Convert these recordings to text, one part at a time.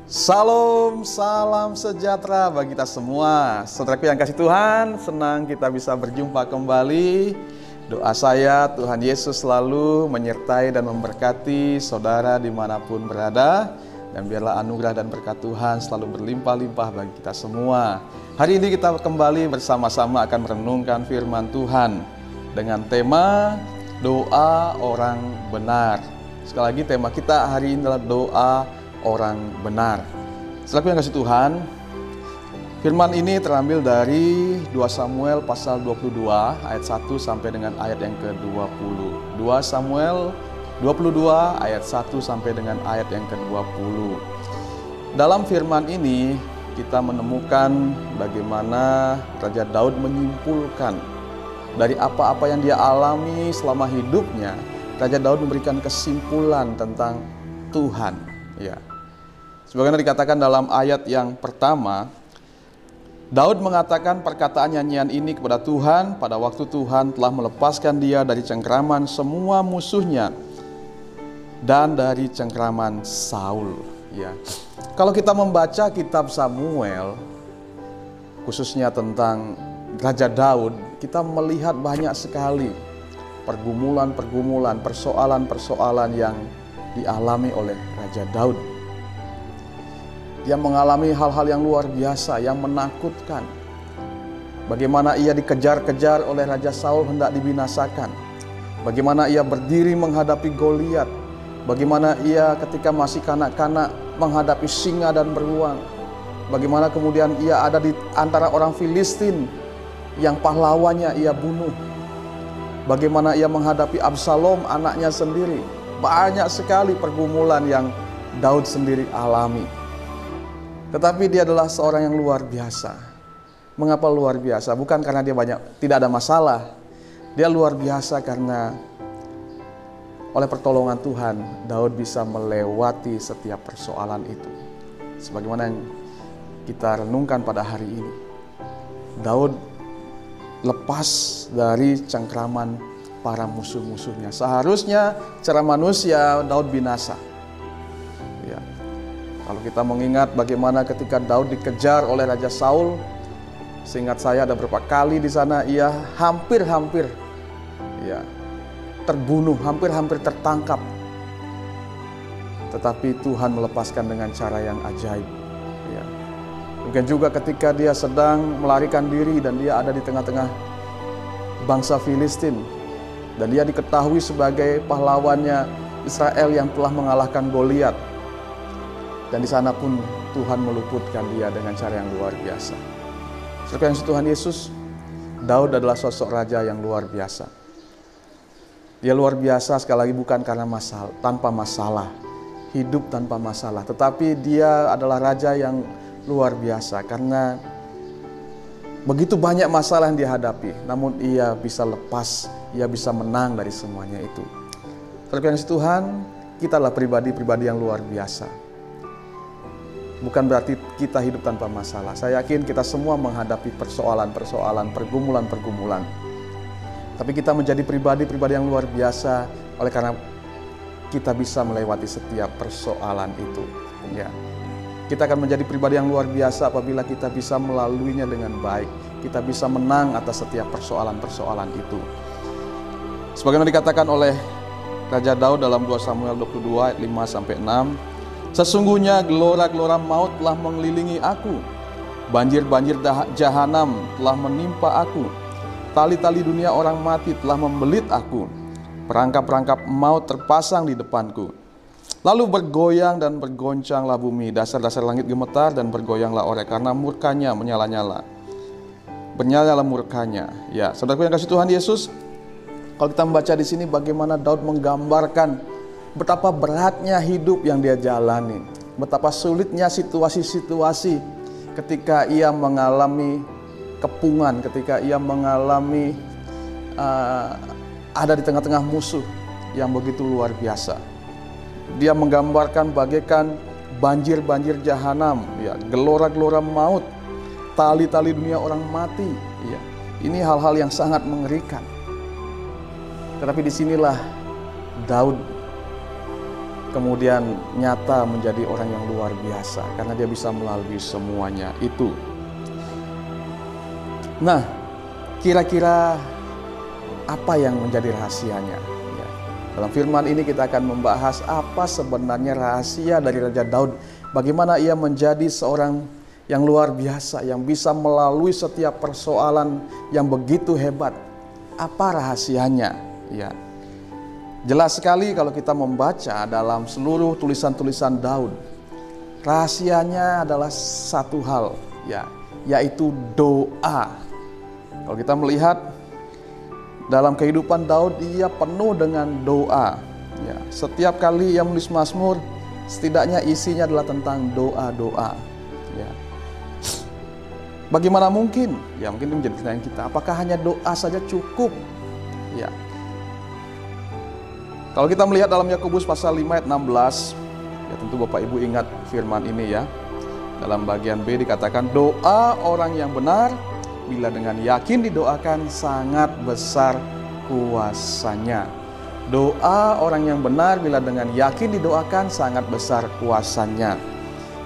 Salam, salam sejahtera bagi kita semua. Saudaraku yang kasih Tuhan, senang kita bisa berjumpa kembali. Doa saya, Tuhan Yesus selalu menyertai dan memberkati saudara dimanapun berada. Dan biarlah anugerah dan berkat Tuhan selalu berlimpah-limpah bagi kita semua. Hari ini kita kembali bersama-sama akan merenungkan firman Tuhan dengan tema doa orang benar. Sekali lagi tema kita hari ini adalah doa orang benar. Saudaraku yang kasih Tuhan, firman ini terambil dari 2 Samuel pasal 22 ayat 1 sampai dengan ayat yang ke-20. 2 Samuel 22 ayat 1 sampai dengan ayat yang ke-20. Dalam firman ini kita menemukan bagaimana Raja Daud menyimpulkan dari apa-apa yang dia alami selama hidupnya. Raja Daud memberikan kesimpulan tentang Tuhan, ya. Sebagaimana dikatakan dalam ayat yang pertama, Daud mengatakan perkataan nyanyian ini kepada Tuhan pada waktu Tuhan telah melepaskan dia dari cengkraman semua musuhnya dan dari cengkraman Saul, ya. Kalau kita membaca kitab Samuel, khususnya tentang Raja Daud, kita melihat banyak sekali pergumulan-pergumulan, persoalan-persoalan yang dialami oleh Raja Daud. Dia mengalami hal-hal yang luar biasa, yang menakutkan. Bagaimana ia dikejar-kejar oleh Raja Saul hendak dibinasakan. Bagaimana ia berdiri menghadapi Goliat. Bagaimana ia ketika masih kanak-kanak menghadapi singa dan beruang. Bagaimana kemudian ia ada di antara orang Filistin yang pahlawannya ia bunuh. Bagaimana ia menghadapi Absalom anaknya sendiri. Banyak sekali pergumulan yang Daud sendiri alami. Tetapi dia adalah seorang yang luar biasa. Mengapa luar biasa? Bukan karena dia tidak ada masalah. Dia luar biasa karena oleh pertolongan Tuhan, Daud bisa melewati setiap persoalan itu. Sebagaimana yang kita renungkan pada hari ini. Daud lepas dari cengkraman para musuh-musuhnya. Seharusnya secara manusia Daud binasa. Ya. Kalau kita mengingat bagaimana ketika Daud dikejar oleh Raja Saul, seingat saya ada beberapa kali di sana ia hampir-hampir terbunuh, hampir-hampir tertangkap. Tetapi Tuhan melepaskan dengan cara yang ajaib. Ya. Mungkin juga ketika dia sedang melarikan diri dan dia ada di tengah-tengah bangsa Filistin. Dan dia diketahui sebagai pahlawannya Israel yang telah mengalahkan Goliat. Dan di sana pun Tuhan meluputkan dia dengan cara yang luar biasa. Seperti Tuhan Yesus, Daud adalah sosok raja yang luar biasa. Dia luar biasa sekali lagi bukan karena tanpa masalah, hidup tanpa masalah. Tetapi dia adalah raja yang luar biasa karena begitu banyak masalah yang dihadapi, namun ia bisa lepas, ia bisa menang dari semuanya itu. Terkait Tuhan, kita adalah pribadi-pribadi yang luar biasa. Bukan berarti kita hidup tanpa masalah. Saya yakin kita semua menghadapi persoalan-persoalan, pergumulan-pergumulan. Tapi kita menjadi pribadi-pribadi yang luar biasa oleh karena kita bisa melewati setiap persoalan itu. Ya. Kita akan menjadi pribadi yang luar biasa apabila kita bisa melaluinya dengan baik. Kita bisa menang atas setiap persoalan-persoalan itu. Sebagaimana dikatakan oleh Raja Daud dalam 2 Samuel 22 ayat 5-6. Sesungguhnya gelora-gelora maut telah mengelilingi aku. Banjir-banjir jahanam telah menimpa aku. Tali-tali dunia orang mati telah membelit aku. Perangkap-perangkap maut terpasang di depanku. Lalu bergoyang dan bergoncanglah bumi, dasar-dasar langit gemetar dan bergoyanglah oleh karena murkanya menyala-nyala. Bernyala murkanya. Ya, saudaraku yang kasih Tuhan Yesus, kalau kita membaca di sini bagaimana Daud menggambarkan betapa beratnya hidup yang dia jalani, betapa sulitnya situasi-situasi ketika ia mengalami kepungan, ketika ia mengalami ada di tengah-tengah musuh yang begitu luar biasa. Dia menggambarkan bagaikan banjir-banjir jahanam, ya, gelora-gelora maut, tali-tali dunia orang mati. Ya. Ini hal-hal yang sangat mengerikan. Tetapi disinilah Daud kemudian nyata menjadi orang yang luar biasa karena dia bisa melalui semuanya itu. Nah, kira-kira apa yang menjadi rahasianya? Ya. Dalam firman ini kita akan membahas apa sebenarnya rahasia dari Raja Daud. Bagaimana ia menjadi seorang yang luar biasa, yang bisa melalui setiap persoalan yang begitu hebat. Apa rahasianya? Ya. Jelas sekali kalau kita membaca dalam seluruh tulisan-tulisan Daud. Rahasianya adalah satu hal, ya, yaitu doa. Kalau kita melihat dalam kehidupan Daud, ia penuh dengan doa. Ya, setiap kali ia menulis Mazmur, setidaknya isinya adalah tentang doa-doa. Ya. Bagaimana mungkin? Ya, mungkin itu menjadi pertanyaan kita. Apakah hanya doa saja cukup? Ya. Kalau kita melihat dalam Yakobus pasal 5 ayat 16, ya tentu Bapak Ibu ingat firman ini ya. Dalam bagian B dikatakan doa orang yang benar bila dengan yakin didoakan sangat besar kuasanya. Doa orang yang benar bila dengan yakin didoakan sangat besar kuasanya.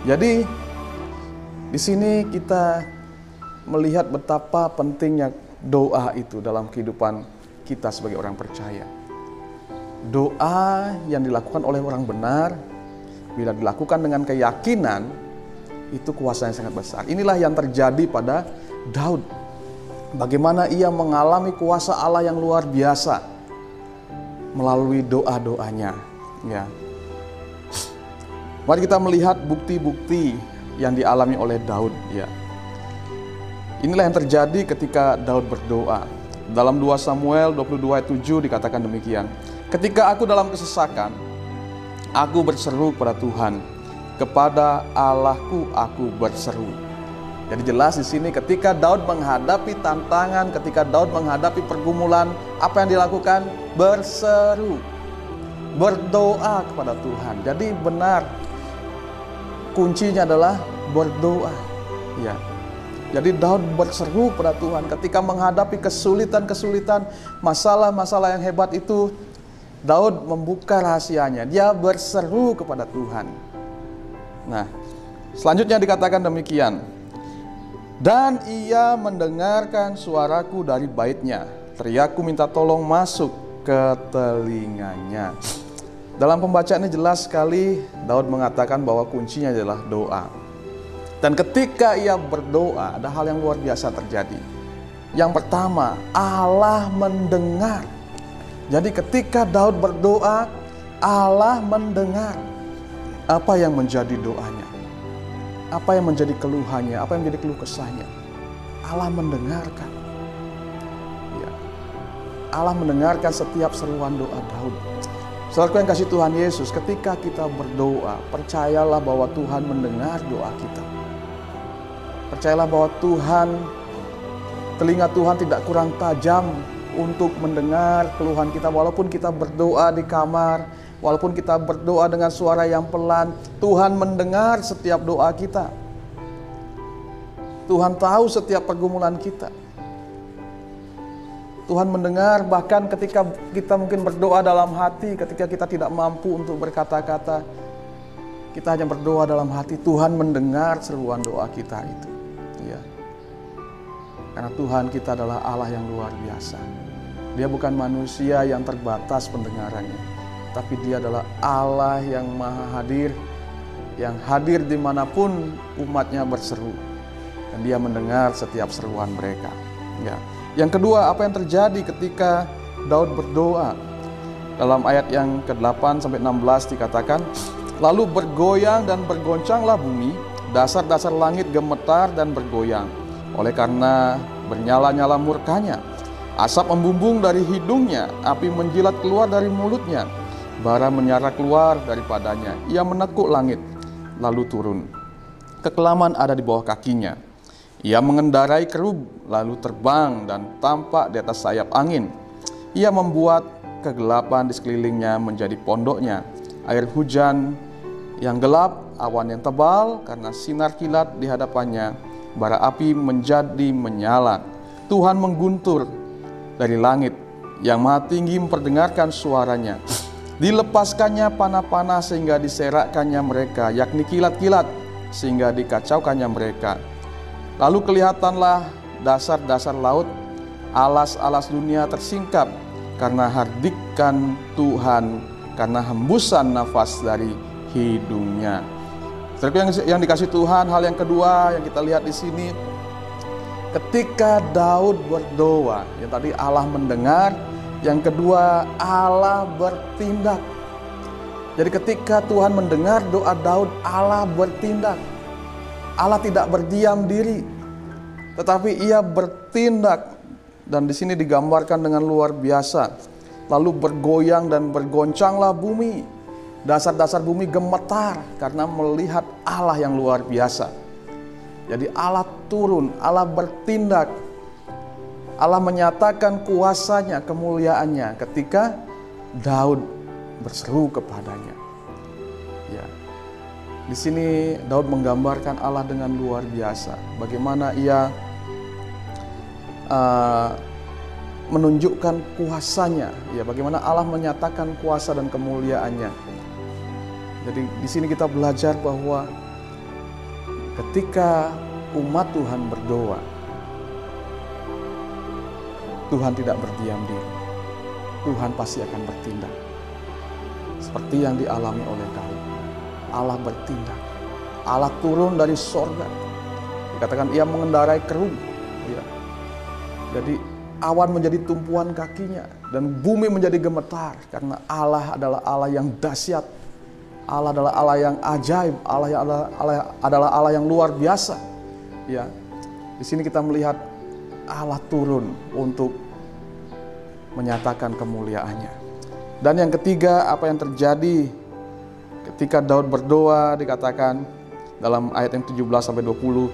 Jadi di sini kita melihat betapa pentingnya doa itu dalam kehidupan kita sebagai orang percaya. Doa yang dilakukan oleh orang benar, bila dilakukan dengan keyakinan, itu kuasanya sangat besar. Inilah yang terjadi pada Daud. Bagaimana ia mengalami kuasa Allah yang luar biasa melalui doa-doanya. Ya. Mari kita melihat bukti-bukti yang dialami oleh Daud. Ya. Inilah yang terjadi ketika Daud berdoa. Dalam 2 Samuel 22 ayat 7 dikatakan demikian. Ketika aku dalam kesesakan, aku berseru kepada Tuhan, kepada Allahku aku berseru. Jadi jelas di sini ketika Daud menghadapi tantangan, ketika Daud menghadapi pergumulan, apa yang dilakukan? Berseru, berdoa kepada Tuhan. Jadi benar, kuncinya adalah berdoa. Ya. Jadi Daud berseru kepada Tuhan ketika menghadapi kesulitan-kesulitan, masalah-masalah yang hebat itu. Daud membuka rahasianya, dia berseru kepada Tuhan. Nah, selanjutnya dikatakan demikian. Dan ia mendengarkan suaraku dari baitnya, teriakku minta tolong masuk ke telinganya. Dalam pembacaan ini jelas sekali Daud mengatakan bahwa kuncinya adalah doa. Dan ketika ia berdoa, ada hal yang luar biasa terjadi. Yang pertama, Allah mendengar. Jadi ketika Daud berdoa, Allah mendengar. Apa yang menjadi doanya? Apa yang menjadi keluhannya? Apa yang menjadi keluh kesahnya? Allah mendengarkan. Ya. Allah mendengarkan setiap seruan doa Daud. Saudaraku yang kasih Tuhan Yesus, ketika kita berdoa, percayalah bahwa Tuhan mendengar doa kita. Percayalah bahwa telinga Tuhan tidak kurang tajam untuk mendengar keluhan kita. Walaupun kita berdoa di kamar, walaupun kita berdoa dengan suara yang pelan, Tuhan mendengar setiap doa kita. Tuhan tahu setiap pergumulan kita. Tuhan mendengar bahkan ketika kita mungkin berdoa dalam hati, ketika kita tidak mampu untuk berkata-kata, kita hanya berdoa dalam hati, Tuhan mendengar seruan doa kita itu. Ya. Karena Tuhan kita adalah Allah yang luar biasa. Dia bukan manusia yang terbatas pendengarannya, tapi dia adalah Allah yang maha hadir, yang hadir dimanapun umatnya berseru. Dan dia mendengar setiap seruan mereka. Ya. Yang kedua, apa yang terjadi ketika Daud berdoa? Dalam ayat yang ke-8 sampai 16 dikatakan, lalu bergoyang dan bergoncanglah bumi, dasar-dasar langit gemetar dan bergoyang, oleh karena bernyala-nyala murkanya. Asap membumbung dari hidungnya, api menjilat keluar dari mulutnya, bara menyala keluar daripadanya. Ia menekuk langit, lalu turun. Kekelaman ada di bawah kakinya. Ia mengendarai kerub, lalu terbang dan tampak di atas sayap angin. Ia membuat kegelapan di sekelilingnya menjadi pondoknya. Air hujan yang gelap, awan yang tebal karena sinar kilat di hadapannya. Bara api menjadi menyala. Tuhan mengguntur dari langit, yang maha tinggi memperdengarkan suaranya. Dilepaskannya panah-panah sehingga diserakkannya mereka, yakni kilat-kilat sehingga dikacaukannya mereka. Lalu kelihatanlah dasar-dasar laut, alas-alas dunia tersingkap karena hardikan Tuhan, karena hembusan nafas dari hidungnya. Yang dikasih Tuhan, hal yang kedua yang kita lihat di sini, ketika Daud berdoa, yang tadi Allah mendengar, yang kedua Allah bertindak. Jadi ketika Tuhan mendengar doa Daud, Allah bertindak. Allah tidak berdiam diri, tetapi Ia bertindak. Dan di sini digambarkan dengan luar biasa. Lalu bergoyang dan bergoncanglah bumi. Dasar-dasar bumi gemetar karena melihat Allah yang luar biasa. Jadi Allah turun, Allah bertindak. Allah menyatakan kuasanya, kemuliaannya ketika Daud berseru kepadanya. Ya. Di sini Daud menggambarkan Allah dengan luar biasa. Bagaimana Ia menunjukkan kuasanya, ya, bagaimana Allah menyatakan kuasa dan kemuliaannya. Jadi di sini kita belajar bahwa ketika umat Tuhan berdoa, Tuhan tidak berdiam diri. Tuhan pasti akan bertindak. Seperti yang dialami oleh Daud. Allah bertindak. Allah turun dari sorga. Dikatakan Ia mengendarai kerung. Ya. Jadi awan menjadi tumpuan kakinya dan bumi menjadi gemetar karena Allah adalah Allah yang dahsyat. Allah adalah Allah yang ajaib. adalah Allah yang luar biasa. Ya. Di sini kita melihat Allah turun untuk menyatakan kemuliaannya. Dan yang ketiga, apa yang terjadi ketika Daud berdoa, dikatakan dalam ayat yang 17-20,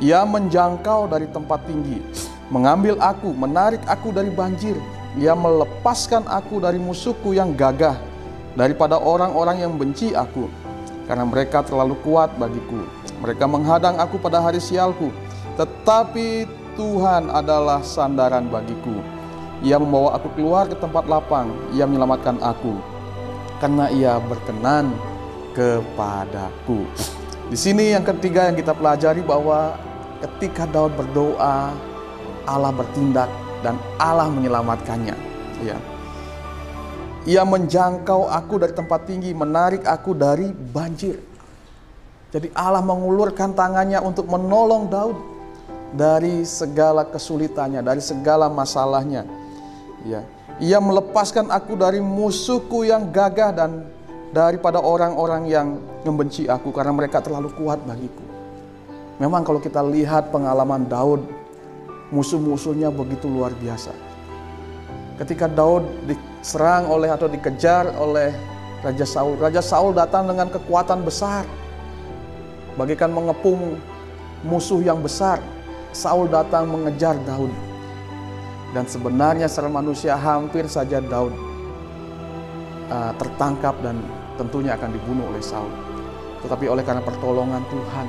Ia menjangkau dari tempat tinggi, mengambil aku, menarik aku dari banjir. Ia melepaskan aku dari musuhku yang gagah, daripada orang-orang yang benci aku, karena mereka terlalu kuat bagiku. Mereka menghadang aku pada hari sialku, tetapi Tuhan adalah sandaran bagiku. Ia membawa aku keluar ke tempat lapang. Ia menyelamatkan aku, karena Ia berkenan kepadaku. Di sini yang ketiga yang kita pelajari bahwa ketika Daud berdoa, Allah bertindak dan Allah menyelamatkannya. Ya. Ia menjangkau aku dari tempat tinggi, menarik aku dari banjir. Jadi Allah mengulurkan tangannya untuk menolong Daud dari segala kesulitannya, dari segala masalahnya. Ya. Ia melepaskan aku dari musuhku yang gagah dan daripada orang-orang yang membenci aku, karena mereka terlalu kuat bagiku. Memang kalau kita lihat pengalaman Daud, musuh-musuhnya begitu luar biasa. Ketika Daud diserang oleh atau dikejar oleh Raja Saul datang dengan kekuatan besar, bagaikan mengepung musuh yang besar. Saul datang mengejar Daud. Dan sebenarnya secara manusia hampir saja Daud tertangkap dan tentunya akan dibunuh oleh Saul. Tetapi oleh karena pertolongan Tuhan,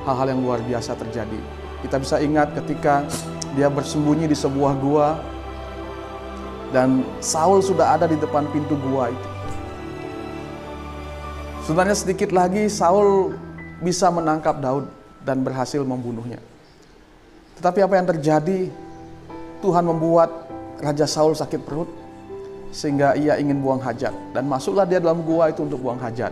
hal-hal yang luar biasa terjadi. Kita bisa ingat ketika dia bersembunyi di sebuah gua dan Saul sudah ada di depan pintu gua itu. Sebenarnya sedikit lagi Saul bisa menangkap Daud dan berhasil membunuhnya. Tetapi apa yang terjadi? Tuhan membuat Raja Saul sakit perut sehingga ia ingin buang hajat, dan masuklah dia dalam gua itu untuk buang hajat.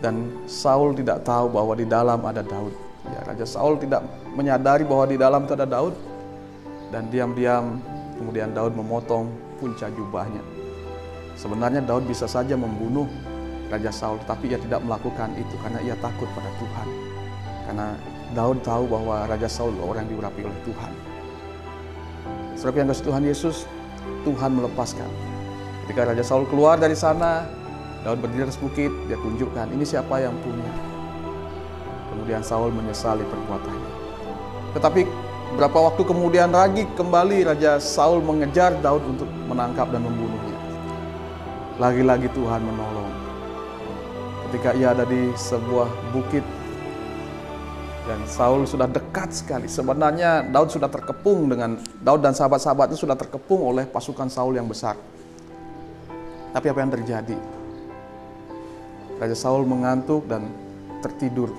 Dan Saul tidak tahu bahwa di dalam ada Daud. Ya, Raja Saul tidak menyadari bahwa di dalam itu ada Daud, dan diam-diam kemudian Daud memotong punca jubahnya. Sebenarnya Daud bisa saja membunuh Raja Saul, tetapi ia tidak melakukan itu karena ia takut pada Tuhan. Karena Daud tahu bahwa Raja Saul orang yang diurapi oleh Tuhan. Saudara yang kasih Tuhan Yesus, Tuhan melepaskan. Ketika Raja Saul keluar dari sana, Daud berdiri di atas bukit, dia tunjukkan ini siapa yang punya. Kemudian Saul menyesali perbuatannya. Tetapi beberapa waktu kemudian lagi kembali Raja Saul mengejar Daud untuk menangkap dan membunuhnya. Lagi-lagi Tuhan menolong. Ketika ia ada di sebuah bukit dan Saul sudah dekat sekali. Sebenarnya Daud sudah terkepung dengan Daud dan sahabat-sahabatnya sudah terkepung oleh pasukan Saul yang besar. Tapi apa yang terjadi? Raja Saul mengantuk dan tertidur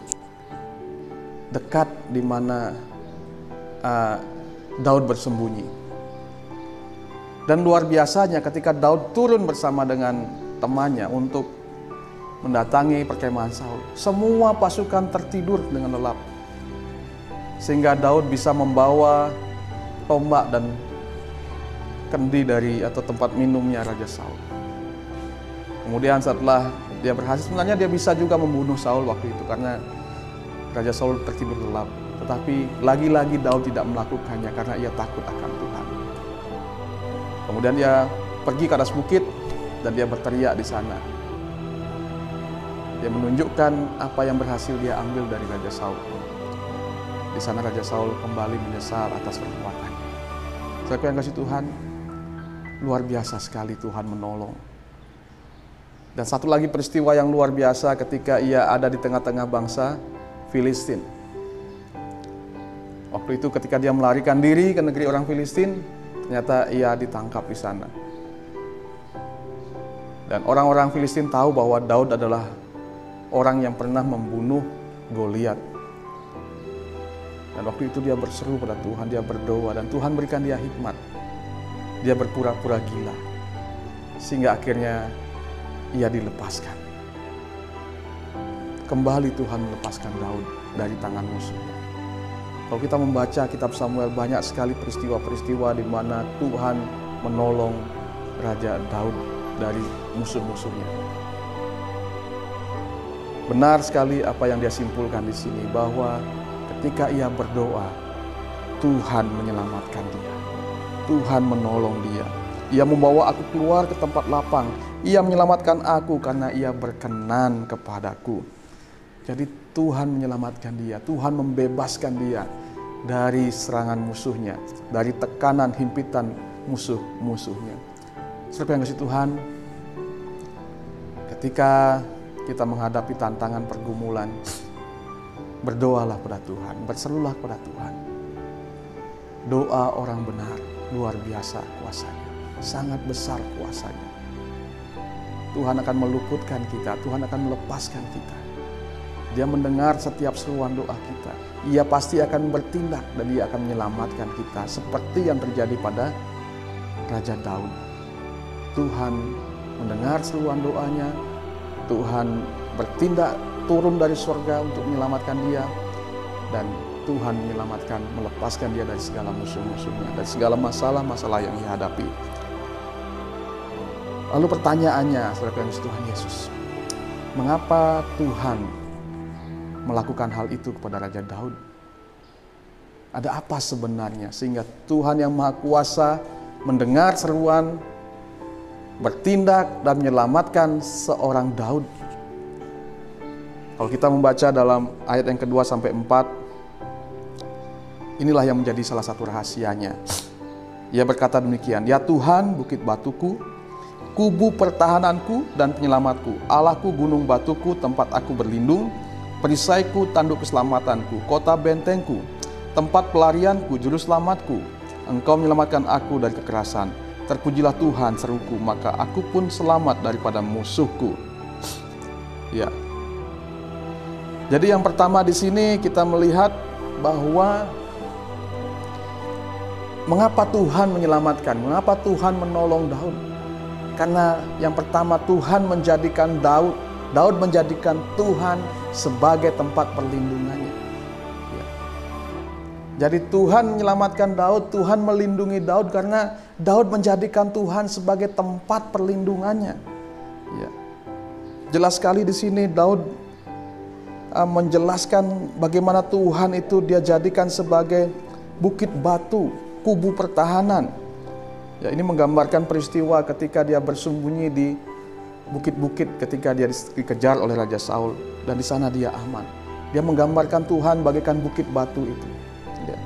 dekat di mana Daud bersembunyi. Dan luar biasanya ketika Daud turun bersama dengan temannya untuk mendatangi perkemahan Saul, semua pasukan tertidur dengan lelap. Sehingga Daud bisa membawa tombak dan kendi dari atau tempat minumnya Raja Saul. Kemudian setelah dia berhasil, sebenarnya dia bisa juga membunuh Saul waktu itu karena Raja Saul tertidur lelap. Tetapi lagi-lagi Daud tidak melakukannya karena ia takut akan Tuhan. Kemudian dia pergi ke atas bukit dan dia berteriak di sana. Dia menunjukkan apa yang berhasil dia ambil dari Raja Saul. Di sana Raja Saul kembali menyesal atas perbuatannya. Saudara yang kasih Tuhan, luar biasa sekali Tuhan menolong. Dan satu lagi peristiwa yang luar biasa ketika ia ada di tengah-tengah bangsa Filistin. Waktu itu ketika dia melarikan diri ke negeri orang Filistin, ternyata ia ditangkap di sana. Dan orang-orang Filistin tahu bahwa Daud adalah orang yang pernah membunuh Goliat. Dan waktu itu dia berseru pada Tuhan, dia berdoa dan Tuhan berikan dia hikmat. Dia berpura-pura gila. Sehingga akhirnya ia dilepaskan. Kembali Tuhan melepaskan Daud dari tangan musuhnya. Kalau kita membaca kitab Samuel, banyak sekali peristiwa-peristiwa di mana Tuhan menolong Raja Daud dari musuh-musuhnya. Benar sekali apa yang dia simpulkan di sini, bahwa ketika ia berdoa, Tuhan menyelamatkan dia. Tuhan menolong dia. Ia membawa aku keluar ke tempat lapang. Ia menyelamatkan aku karena ia berkenan kepadaku. Jadi Tuhan menyelamatkan dia. Tuhan membebaskan dia dari serangan musuhnya, dari tekanan, himpitan musuh-musuhnya. Saudara yang kasih Tuhan, ketika kita menghadapi tantangan pergumulan, berdoalah pada Tuhan, berserulah pada Tuhan. Doa orang benar luar biasa kuasanya, sangat besar kuasanya. Tuhan akan meluputkan kita, Tuhan akan melepaskan kita. Dia mendengar setiap seruan doa kita. Ia pasti akan bertindak dan dia akan menyelamatkan kita seperti yang terjadi pada Raja Daud. Tuhan mendengar seruan doanya, Tuhan bertindak turun dari surga untuk menyelamatkan dia, dan Tuhan menyelamatkan, melepaskan dia dari segala musuh-musuhnya, dari segala masalah-masalah yang dihadapi. Lalu pertanyaannya, saudara Tuhan Yesus, mengapa Tuhan melakukan hal itu kepada Raja Daud? Ada apa sebenarnya sehingga Tuhan yang Maha Kuasa mendengar seruan, bertindak dan menyelamatkan seorang Daud? Kalau kita membaca dalam ayat yang kedua sampai 4, inilah yang menjadi salah satu rahasianya. Ia berkata demikian, "Ya Tuhan, bukit batuku, kubu pertahananku dan penyelamatku, Allahku, gunung batuku, tempat aku berlindung, perisaiku, tanduk keselamatanku, kota bentengku, tempat pelarianku, juru selamatku. Engkau menyelamatkan aku dari kekerasan. Terpujilah Tuhan, seruku, maka aku pun selamat daripada musuhku." Ya. Jadi yang pertama di sini kita melihat bahwa mengapa Tuhan menyelamatkan, mengapa Tuhan menolong Daud? Karena yang pertama, Tuhan menjadikan Daud menjadikan Tuhan sebagai tempat perlindungannya. Ya. Jadi Tuhan menyelamatkan Daud, Tuhan melindungi Daud karena Daud menjadikan Tuhan sebagai tempat perlindungannya. Ya. Jelas sekali di sini Daud menjelaskan bagaimana Tuhan itu dia jadikan sebagai bukit batu, kubu pertahanan. Ya, ini menggambarkan peristiwa ketika dia bersembunyi di bukit-bukit ketika dia dikejar oleh Raja Saul, dan di sana dia aman. Dia menggambarkan Tuhan bagaikan bukit batu itu. Ya.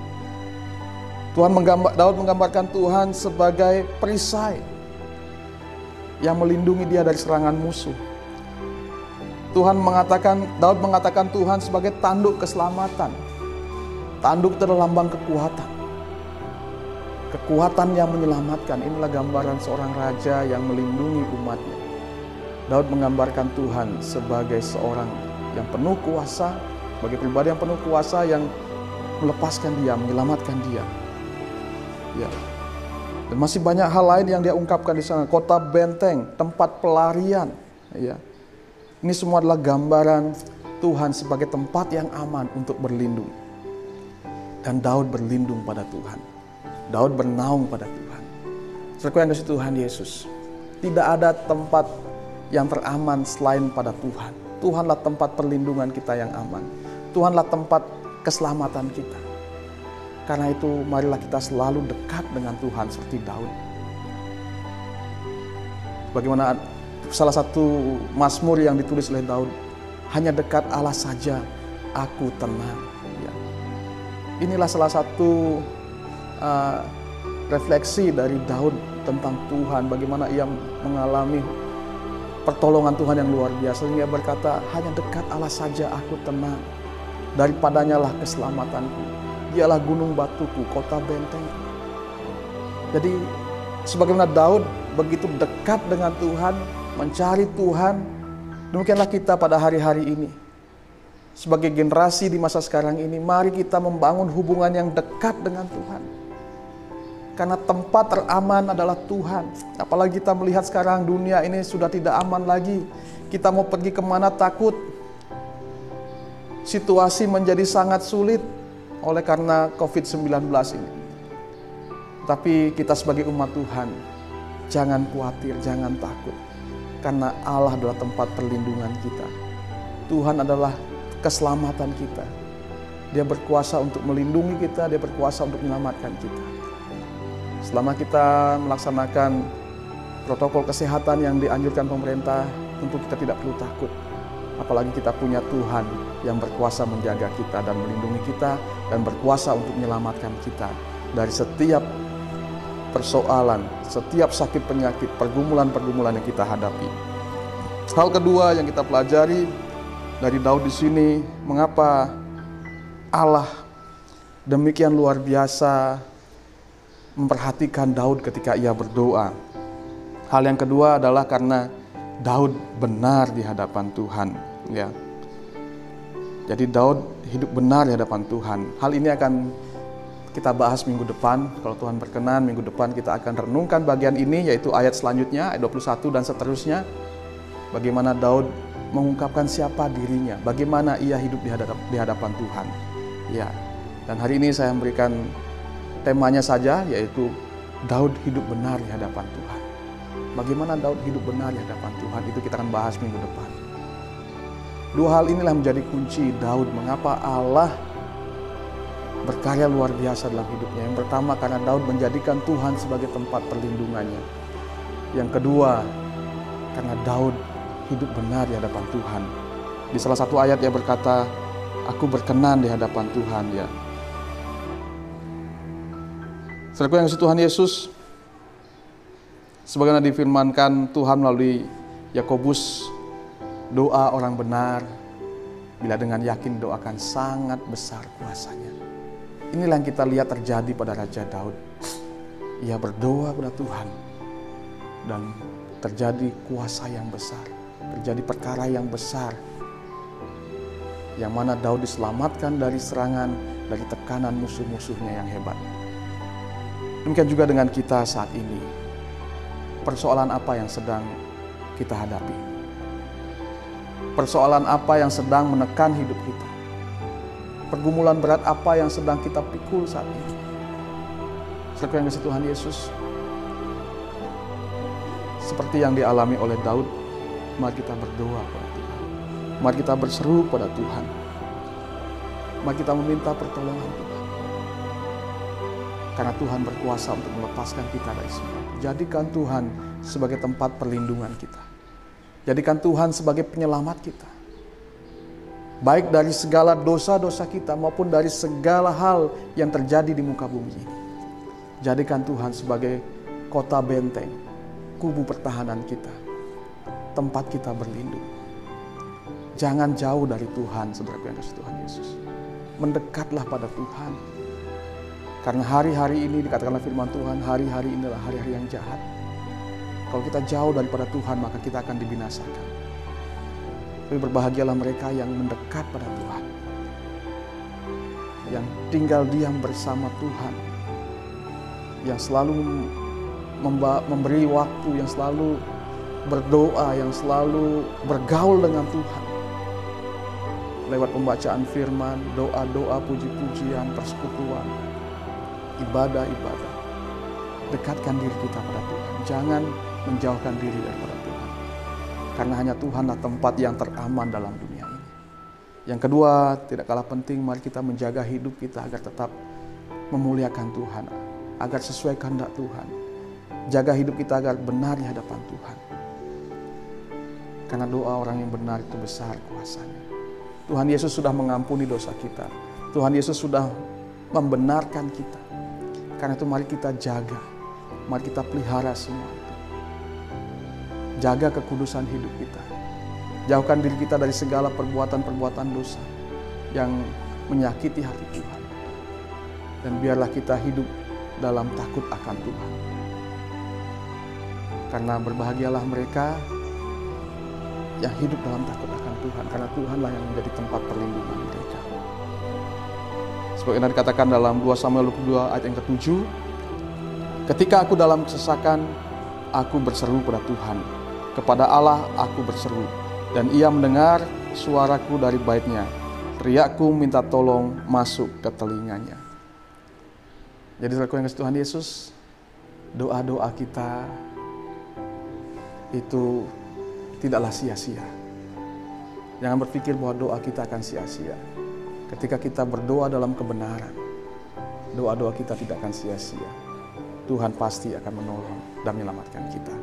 Daud menggambarkan Tuhan sebagai perisai yang melindungi dia dari serangan musuh. Daud mengatakan Tuhan sebagai tanduk keselamatan. Tanduk itu adalah lambang kekuatan. kekuatan yang menyelamatkan. Inilah gambaran seorang raja yang melindungi umatnya. Daud menggambarkan Tuhan sebagai seorang yang penuh kuasa, sebagai pribadi yang penuh kuasa yang melepaskan dia, menyelamatkan dia. Ya. Dan masih banyak hal lain yang dia ungkapkan di sana. Kota benteng, tempat pelarian. Ya. Ini semua adalah gambaran Tuhan sebagai tempat yang aman untuk berlindung. Dan Daud berlindung pada Tuhan. Daud bernaung pada Tuhan. Saudaraku yang kasih Tuhan Yesus, tidak ada tempat yang teraman selain pada Tuhan. Tuhanlah tempat perlindungan kita yang aman. Tuhanlah tempat keselamatan kita. Karena itu marilah kita selalu dekat dengan Tuhan seperti Daud. Bagaimana salah satu mazmur yang ditulis oleh Daud, hanya dekat Allah saja aku tenang. Ya. Inilah salah satu refleksi dari Daud tentang Tuhan, bagaimana ia mengalami pertolongan Tuhan yang luar biasa. Dia berkata, hanya dekat Allah saja aku tenang. Daripadanya lah keselamatanku. Dialah gunung batuku, kota bentengku. Jadi sebagaimana Daud begitu dekat dengan Tuhan, mencari Tuhan, demikianlah kita pada hari-hari ini. Sebagai generasi di masa sekarang ini, mari kita membangun hubungan yang dekat dengan Tuhan. Karena tempat teraman adalah Tuhan. Apalagi kita melihat sekarang dunia ini sudah tidak aman lagi. Kita mau pergi kemana takut. Situasi menjadi sangat sulit oleh karena COVID-19 ini. Tapi kita sebagai umat Tuhan, jangan khawatir, jangan takut. Karena Allah adalah tempat perlindungan kita. Tuhan adalah keselamatan kita. Dia berkuasa untuk melindungi kita, dia berkuasa untuk menyelamatkan kita. Selama kita melaksanakan protokol kesehatan yang dianjurkan pemerintah, tentu kita tidak perlu takut. Apalagi kita punya Tuhan yang berkuasa menjaga kita dan melindungi kita dan berkuasa untuk menyelamatkan kita dari setiap persoalan, setiap sakit penyakit, pergumulan-pergumulan yang kita hadapi. Hal kedua yang kita pelajari dari Daud di sini, mengapa Allah demikian luar biasa memperhatikan Daud ketika ia berdoa. Hal yang kedua adalah karena Daud benar di hadapan Tuhan. Ya. Jadi Daud hidup benar di hadapan Tuhan. Hal ini akan kita bahas minggu depan. Kalau Tuhan berkenan, minggu depan kita akan renungkan bagian ini, yaitu ayat selanjutnya, ayat 21 dan seterusnya. Bagaimana Daud mengungkapkan siapa dirinya, bagaimana ia hidup di hadapan Tuhan. Ya. Dan hari ini saya memberikan temanya saja, yaitu Daud hidup benar di hadapan Tuhan. Bagaimana Daud hidup benar di hadapan Tuhan, itu kita akan bahas minggu depan. Dua hal inilah menjadi kunci Daud, mengapa Allah berkarya luar biasa dalam hidupnya. Yang pertama, karena Daud menjadikan Tuhan sebagai tempat perlindungannya. Yang kedua, karena Daud hidup benar di hadapan Tuhan. Di salah satu ayat dia berkata, aku berkenan di hadapan Tuhan. Ya. Saudaraku yang kasih Tuhan Yesus, sebagaimana difirmankan Tuhan melalui Yakobus, doa orang benar bila dengan yakin doakan sangat besar kuasanya. Inilah yang kita lihat terjadi pada Raja Daud. Ia berdoa kepada Tuhan dan terjadi kuasa yang besar, terjadi perkara yang besar, yang mana Daud diselamatkan dari serangan, dari tekanan musuh-musuhnya yang hebat. Demikian juga dengan kita saat ini. Persoalan apa yang sedang kita hadapi? Persoalan apa yang sedang menekan hidup kita? Pergumulan berat apa yang sedang kita pikul saat ini? Saudara yang kasih Tuhan Yesus, seperti yang dialami oleh Daud, mari kita berdoa kepada Tuhan. Mari kita berseru pada Tuhan. Mari kita meminta pertolongan Tuhan. Karena Tuhan berkuasa untuk melepaskan kita dari semua. Jadikan Tuhan sebagai tempat perlindungan kita. Jadikan Tuhan sebagai penyelamat kita. Baik dari segala dosa-dosa kita maupun dari segala hal yang terjadi di muka bumi ini. Jadikan Tuhan sebagai kota benteng, kubu pertahanan kita. Tempat kita berlindung. Jangan jauh dari Tuhan, saudara yang kasih Tuhan Yesus. Mendekatlah pada Tuhan. Karena hari-hari ini dikatakanlah firman Tuhan, hari-hari inilah hari-hari yang jahat. Kalau kita jauh daripada Tuhan, maka kita akan dibinasakan. Tapi berbahagialah mereka yang mendekat pada Tuhan, yang tinggal diam bersama Tuhan, yang selalu memberi waktu, yang selalu berdoa, yang selalu bergaul dengan Tuhan. Lewat pembacaan firman, doa-doa, puji-pujian, persekutuan, ibadah-ibadah. Dekatkan diri kita pada Tuhan. Jangan menjauhkan diri daripada Tuhan. Karena hanya Tuhanlah tempat yang teraman dalam dunia ini. Yang kedua, tidak kalah penting, mari kita menjaga hidup kita agar tetap memuliakan Tuhan, agar sesuai kehendak Tuhan. Jaga hidup kita agar benar di hadapan Tuhan. Karena doa orang yang benar itu besar kuasanya. Tuhan Yesus sudah mengampuni dosa kita. Tuhan Yesus sudah membenarkan kita. Karena itu mari kita jaga, mari kita pelihara semua itu. Jaga kekudusan hidup kita. Jauhkan diri kita dari segala perbuatan-perbuatan dosa yang menyakiti hati Tuhan. Dan biarlah kita hidup dalam takut akan Tuhan. Karena berbahagialah mereka yang hidup dalam takut akan Tuhan. Karena Tuhanlah yang menjadi tempat perlindungan mereka. Sebagaimana dikatakan dalam 2 Samuel 22 ayat yang ke-7. Ketika aku dalam kesesakan, aku berseru pada Tuhan. Kepada Allah aku berseru, dan Ia mendengar suaraku dari baitnya. Teriakku minta tolong masuk ke telinganya. Jadi saudaraku yang kasih Tuhan Yesus, doa-doa kita itu tidaklah sia-sia. Jangan berpikir bahwa doa kita akan sia-sia. Ketika kita berdoa dalam kebenaran, doa-doa kita tidak akan sia-sia. Tuhan pasti akan menolong dan menyelamatkan kita.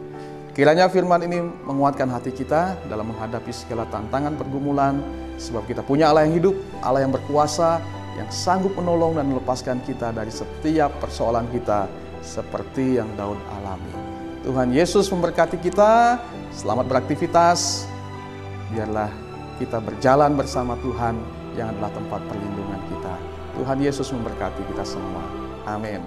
Kiranya firman ini menguatkan hati kita dalam menghadapi segala tantangan pergumulan, sebab kita punya Allah yang hidup, Allah yang berkuasa, yang sanggup menolong dan melepaskan kita dari setiap persoalan kita seperti yang Daud alami. Tuhan Yesus memberkati kita, selamat beraktivitas, biarlah kita berjalan bersama Tuhan yang adalah tempat perlindungan kita. Tuhan Yesus memberkati kita semua. Amin.